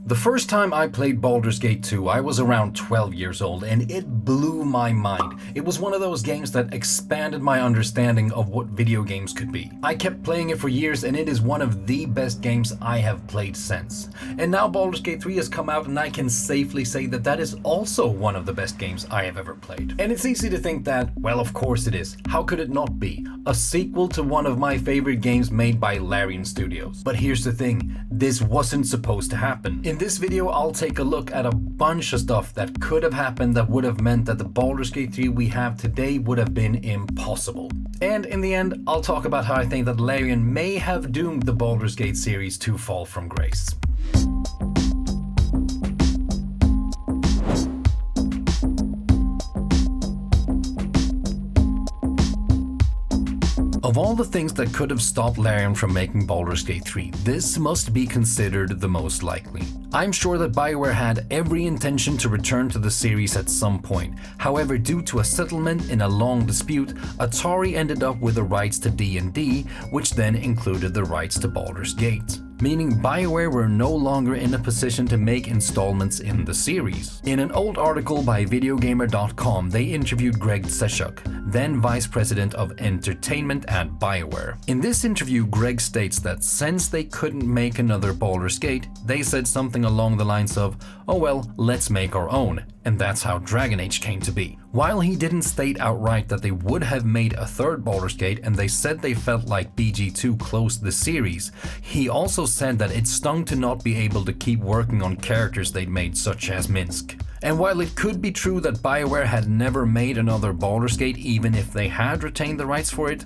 The first time I played Baldur's Gate 2, I was around 12 years old, and it blew my mind. It was one of those games that expanded my understanding of what video games could be. I kept playing it for years, and it is one of the best games I have played since. And now Baldur's Gate 3 has come out, and I can safely say that that is also one of the best games I have ever played. And it's easy to think that, well, of course it is. How could it not be? A sequel to one of my favorite games made by Larian Studios. But here's the thing, this wasn't supposed to happen. In this video, I'll take a look at a bunch of stuff that could have happened that would have meant that the Baldur's Gate 3 we have today would have been impossible. And in the end, I'll talk about how I think that Larian may have doomed the Baldur's Gate series to fall from grace. Of all the things that could have stopped Larian from making Baldur's Gate 3, this must be considered the most likely. I'm sure that BioWare had every intention to return to the series at some point. However, due to a settlement in a long dispute, Atari ended up with the rights to D&D, which then included the rights to Baldur's Gate. Meaning BioWare were no longer in a position to make installments in the series. In an old article by Videogamer.com, they interviewed Greg Zeschuk, then Vice President of Entertainment at BioWare. In this interview, Greg states that since they couldn't make another Baldur's Gate, they said something along the lines of, "Oh well, let's make our own." And that's how Dragon Age came to be. While he didn't state outright that they would have made a third Baldur's Gate, and they said they felt like BG2 closed the series, he also said that it stung to not be able to keep working on characters they'd made, such as Minsc. And while it could be true that BioWare had never made another Baldur's Gate even if they had retained the rights for it,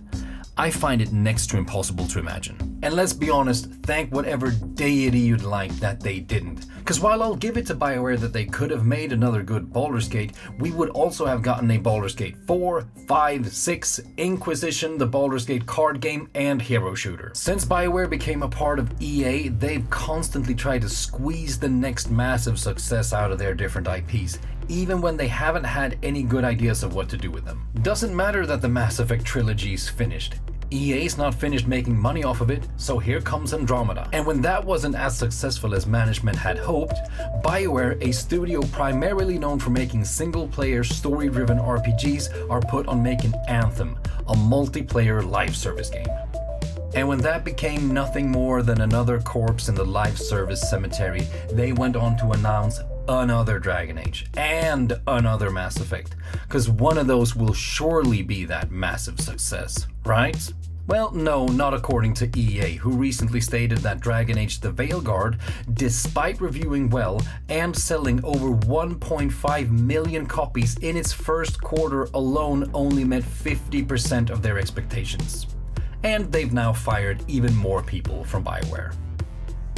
I find it next to impossible to imagine. And let's be honest, thank whatever deity you'd like that they didn't. Because while I'll give it to BioWare that they could have made another good Baldur's Gate, we would also have gotten a Baldur's Gate 4, 5, 6, Inquisition, the Baldur's Gate card game, and hero shooter. Since BioWare became a part of EA, they've constantly tried to squeeze the next massive success out of their different IPs, even when they haven't had any good ideas of what to do with them. Doesn't matter that the Mass Effect trilogy's finished. EA's not finished making money off of it, so here comes Andromeda. And when that wasn't as successful as management had hoped, BioWare, a studio primarily known for making single-player story-driven RPGs, are put on making Anthem, a multiplayer live service game. And when that became nothing more than another corpse in the live service cemetery, they went on to announce another Dragon Age and another Mass Effect, because one of those will surely be that massive success, right? Well, no, not according to EA, who recently stated that Dragon Age The Veilguard, despite reviewing well and selling over 1.5 million copies in its first quarter alone, only met 50% of their expectations. And they've now fired even more people from BioWare.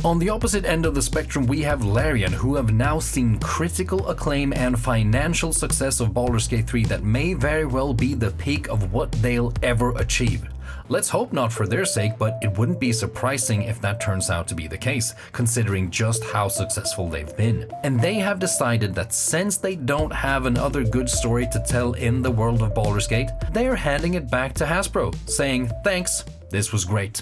On the opposite end of the spectrum, we have Larian, who have now seen critical acclaim and financial success of Baldur's Gate 3 that may very well be the peak of what they'll ever achieve. Let's hope not for their sake, but it wouldn't be surprising if that turns out to be the case, considering just how successful they've been. And they have decided that since they don't have another good story to tell in the world of Baldur's Gate, they are handing it back to Hasbro, saying, "Thanks, this was great."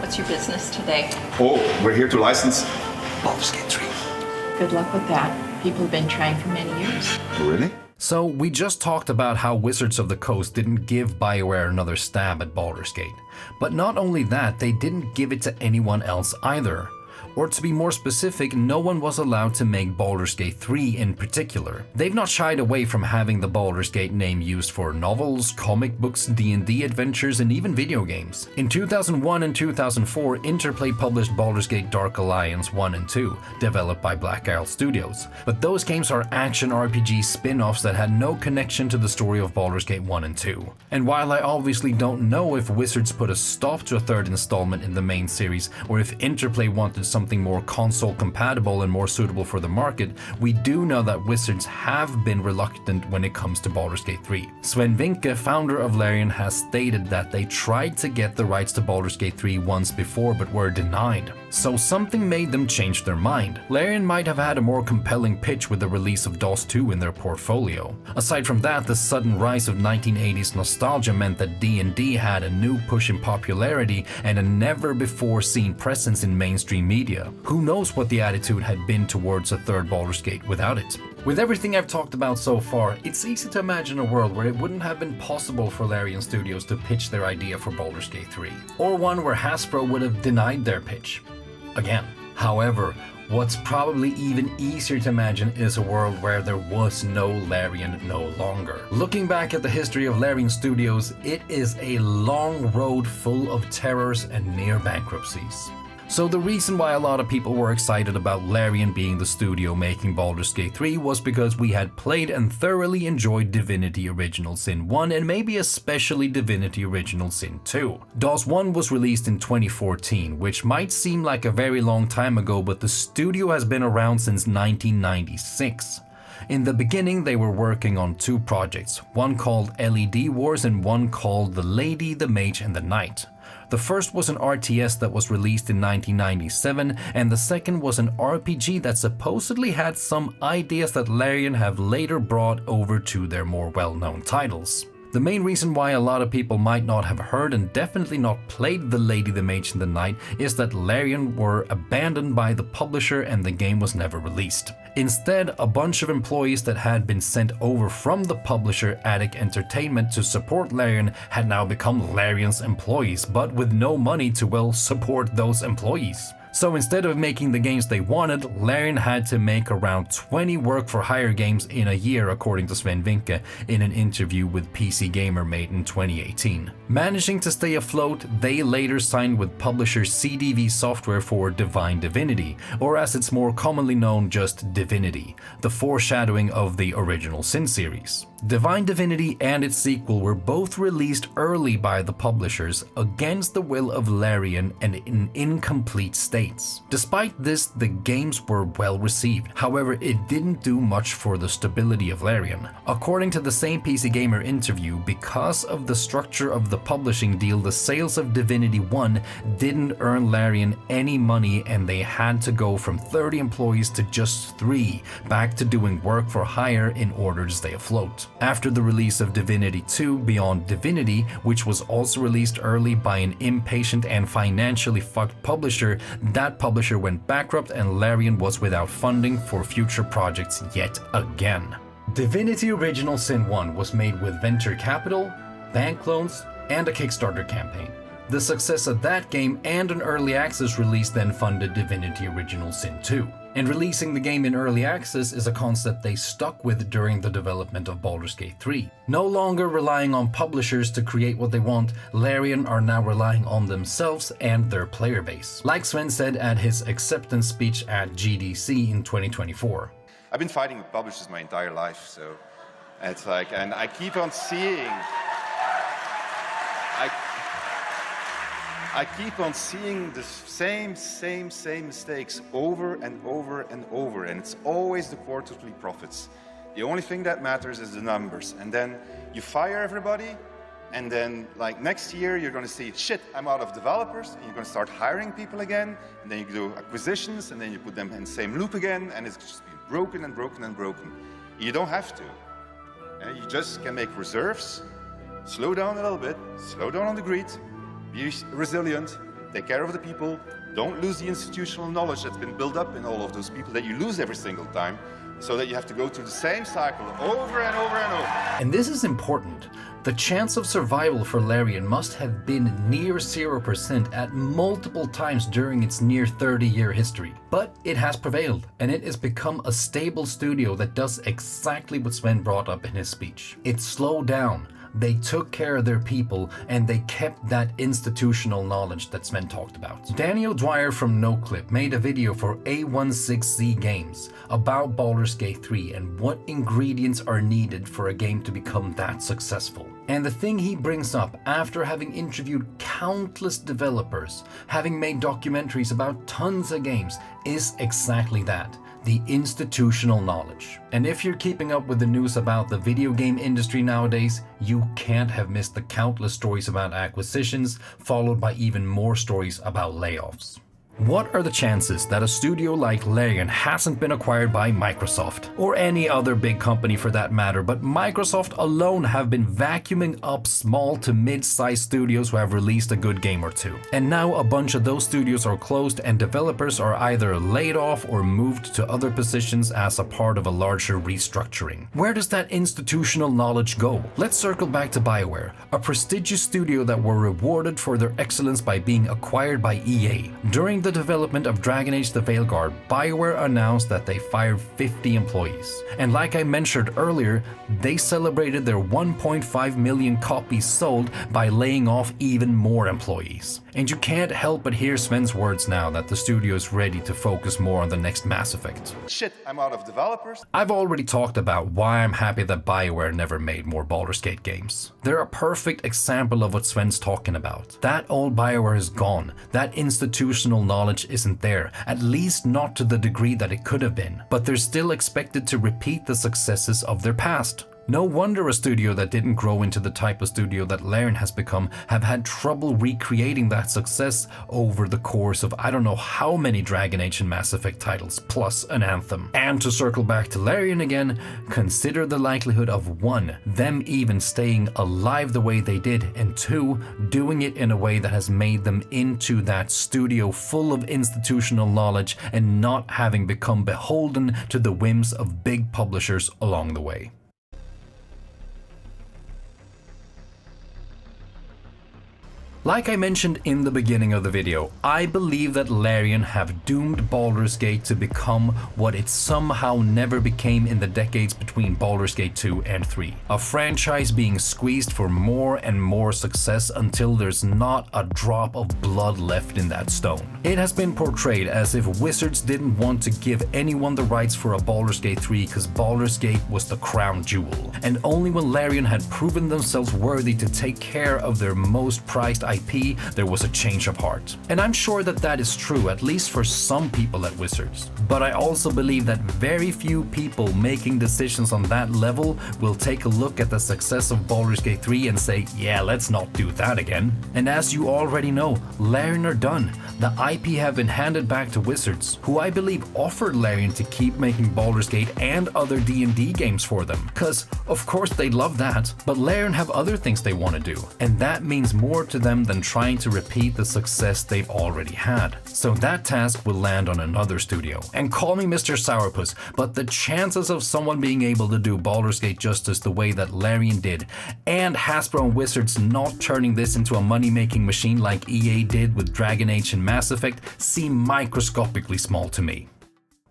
What's your business today? Oh, we're here to license Baldur's Gate 3. Good luck with that. People have been trying for many years. Oh, really? So we just talked about how Wizards of the Coast didn't give BioWare another stab at Baldur's Gate. But not only that, they didn't give it to anyone else either. Or to be more specific, no one was allowed to make Baldur's Gate 3 in particular. They've not shied away from having the Baldur's Gate name used for novels, comic books, D&D adventures, and even video games. In 2001 and 2004, Interplay published Baldur's Gate Dark Alliance 1 and 2, developed by Black Isle Studios. But those games are action RPG spin-offs that had no connection to the story of Baldur's Gate 1 and 2. And while I obviously don't know if Wizards put a stop to a third installment in the main series, or if Interplay wanted something more console compatible and more suitable for the market, we do know that Wizards have been reluctant when it comes to Baldur's Gate 3. Swen Vincke, founder of Larian, has stated that they tried to get the rights to Baldur's Gate 3 once before but were denied. So something made them change their mind. Larian might have had a more compelling pitch with the release of DOS 2 in their portfolio. Aside from that, the sudden rise of 1980s nostalgia meant that D&D had a new push in popularity and a never-before-seen presence in mainstream media. Who knows what the attitude had been towards a third Baldur's Gate without it? With everything I've talked about so far, it's easy to imagine a world where it wouldn't have been possible for Larian Studios to pitch their idea for Baldur's Gate 3, or one where Hasbro would have denied their pitch. Again. However, what's probably even easier to imagine is a world where there was no Larian no longer. Looking back at the history of Larian Studios, it is a long road full of terrors and near bankruptcies. So the reason why a lot of people were excited about Larian being the studio making Baldur's Gate 3 was because we had played and thoroughly enjoyed Divinity Original Sin 1 and maybe especially Divinity Original Sin 2. DOS 1 was released in 2014, which might seem like a very long time ago, but the studio has been around since 1996. In the beginning, they were working on two projects, one called LED Wars and one called The Lady, the Mage and the Knight. The first was an RTS that was released in 1997, and the second was an RPG that supposedly had some ideas that Larian have later brought over to their more well-known titles. The main reason why a lot of people might not have heard and definitely not played The Lady, the Mage and the Knight is that Larian were abandoned by the publisher and the game was never released. Instead, a bunch of employees that had been sent over from the publisher Attic Entertainment to support Larian had now become Larian's employees, but with no money to, well, support those employees. So instead of making the games they wanted, Larian had to make around 20 work-for-hire games in a year, according to Swen Vincke in an interview with PC Gamer made in 2018. Managing to stay afloat, they later signed with publisher CDV Software for Divine Divinity, or as it's more commonly known, just Divinity, the foreshadowing of the original Sin series. Divine Divinity and its sequel were both released early by the publishers against the will of Larian and in incomplete states. Despite this, the games were well received. However, it didn't do much for the stability of Larian. According to the same PC Gamer interview, because of the structure of the publishing deal, the sales of Divinity 1 didn't earn Larian any money and they had to go from 30 employees to just 3, back to doing work for hire in order to stay afloat. After the release of Divinity 2 Beyond Divinity, which was also released early by an impatient and financially fucked publisher, that publisher went bankrupt and Larian was without funding for future projects yet again. Divinity Original Sin 1 was made with venture capital, bank loans, and a Kickstarter campaign. The success of that game and an early access release then funded Divinity Original Sin 2. And releasing the game in early access is a concept they stuck with during the development of Baldur's Gate 3. No longer relying on publishers to create what they want, Larian are now relying on themselves and their player base. Like Swen said at his acceptance speech at GDC in 2024. I've been fighting with publishers my entire life, so it's like, and I keep on seeing, I keep on seeing the same mistakes over and over and over, and it's always the quarterly profits. The only thing that matters is the numbers, and then you fire everybody, and then like next year you're going to see, shit, I'm out of developers, and you're going to start hiring people again, and then you do acquisitions, and then you put them in the same loop again, and it's just been broken and broken and broken. You don't have to. You just can make reserves, slow down a little bit, slow down on the greed, be resilient, take care of the people, don't lose the institutional knowledge that's been built up in all of those people that you lose every single time, so that you have to go through the same cycle over and over and over. And this is important. The chance of survival for Larian must have been near 0% at multiple times during its near 30-year history. But it has prevailed, and it has become a stable studio that does exactly what Sven brought up in his speech. It slowed down. They took care of their people, and they kept that institutional knowledge that Sven talked about. Daniel Dwyer from NoClip made a video for A16Z Games about Baldur's Gate 3 and what ingredients are needed for a game to become that successful. And the thing he brings up after having interviewed countless developers, having made documentaries about tons of games, is exactly that. The institutional knowledge. And if you're keeping up with the news about the video game industry nowadays, you can't have missed the countless stories about acquisitions, followed by even more stories about layoffs. What are the chances that a studio like Larian hasn't been acquired by Microsoft? Or any other big company for that matter, but Microsoft alone have been vacuuming up small to mid-sized studios who have released a good game or two. And now a bunch of those studios are closed and developers are either laid off or moved to other positions as a part of a larger restructuring. Where does that institutional knowledge go? Let's circle back to BioWare, a prestigious studio that were rewarded for their excellence by being acquired by EA. During the development of Dragon Age: The Veilguard, BioWare announced that they fired 50 employees. And like I mentioned earlier, they celebrated their 1.5 million copies sold by laying off even more employees. And you can't help but hear Sven's words now that the studio is ready to focus more on the next Mass Effect. Shit, I'm out of developers. I've already talked about why I'm happy that BioWare never made more Baldur's Gate games. They're a perfect example of what Sven's talking about. That old BioWare is gone. That institutional knowledge isn't there, at least not to the degree that it could have been. But they're still expected to repeat the successes of their past. No wonder a studio that didn't grow into the type of studio that Larian has become have had trouble recreating that success over the course of I don't know how many Dragon Age and Mass Effect titles, plus an Anthem. And to circle back to Larian again, consider the likelihood of 1, them even staying alive the way they did, and 2, doing it in a way that has made them into that studio full of institutional knowledge and not having become beholden to the whims of big publishers along the way. Like I mentioned in the beginning of the video, I believe that Larian have doomed Baldur's Gate to become what it somehow never became in the decades between Baldur's Gate 2 and 3. A franchise being squeezed for more and more success until there's not a drop of blood left in that stone. It has been portrayed as if Wizards didn't want to give anyone the rights for a Baldur's Gate 3 because Baldur's Gate was the crown jewel. And only when Larian had proven themselves worthy to take care of their most prized IP, there was a change of heart. And I'm sure that that is true, at least for some people at Wizards. But I also believe that very few people making decisions on that level will take a look at the success of Baldur's Gate 3 and say, yeah, let's not do that again. And as you already know, Larian are done. The IP have been handed back to Wizards, who I believe offered Larian to keep making Baldur's Gate and other D&D games for them. Cause of course they love that, but Larian have other things they want to do. And that means more to them than trying to repeat the success they've already had. So that task will land on another studio. And call me Mr. Sourpuss, but the chances of someone being able to do Baldur's Gate justice the way that Larian did, and Hasbro and Wizards not turning this into a money-making machine like EA did with Dragon Age and Mass Effect, seem microscopically small to me.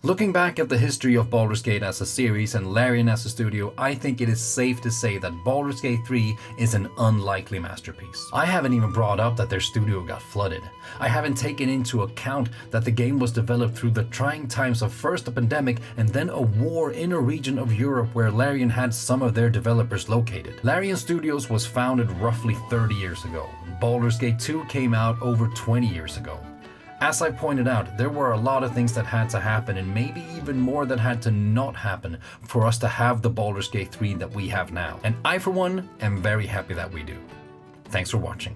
Looking back at the history of Baldur's Gate as a series and Larian as a studio, I think it is safe to say that Baldur's Gate 3 is an unlikely masterpiece. I haven't even brought up that their studio got flooded. I haven't taken into account that the game was developed through the trying times of first a pandemic and then a war in a region of Europe where Larian had some of their developers located. Larian Studios was founded roughly 30 years ago. Baldur's Gate 2 came out over 20 years ago. As I pointed out, there were a lot of things that had to happen and maybe even more that had to not happen for us to have the Baldur's Gate 3 that we have now. And I, for one, am very happy that we do. Thanks for watching.